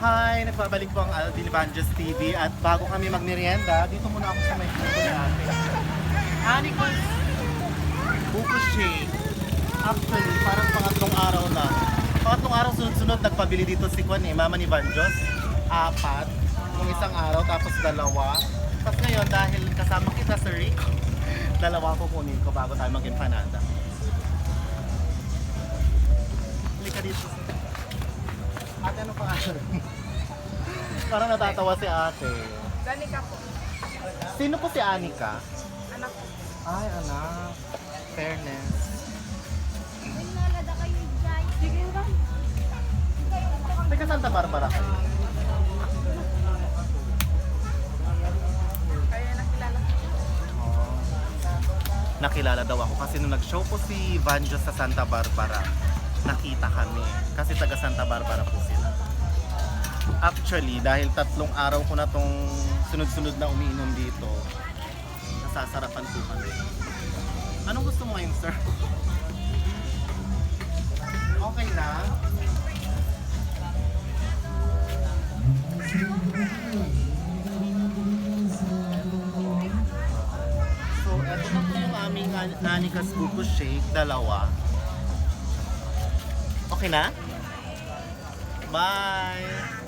Hi! Nagbabalik po ang Alvin TV at bago kami magmerienda, dito muna ako sa may puto ni ate. Anica's buko shake. Actually, parang pangatlong araw na. Pangatlong araw sunod-sunod nagpabili dito si Kwan mama ni Vanjos. 4, nung isang araw tapos 2. Tapos ngayon dahil kasama kita sa Rick, 2 kukunin ko bago tayo mag-empanada. Halika dito. Ate, ano pa parang natatawa si ate. Anica po. Sino po si Anica? Anak po. Ay, anak. Fairness. Nalada kayo dyan. Sige ba? Teka, Santa Barbara ka. Kaya nakilala. Oh. Nakilala daw ako kasi nung nag-show po si Vanjos sa Santa Barbara, nakita kami. Kasi taga Santa Barbara po sila. Actually, dahil 3 araw ko na tong sunod-sunod na umiinom dito, nasasarapan po kami. Anong gusto mo ngayon, sir? Okay na? So, eto na po yung aming Anica's buko shake, 2. Okay na? Bye!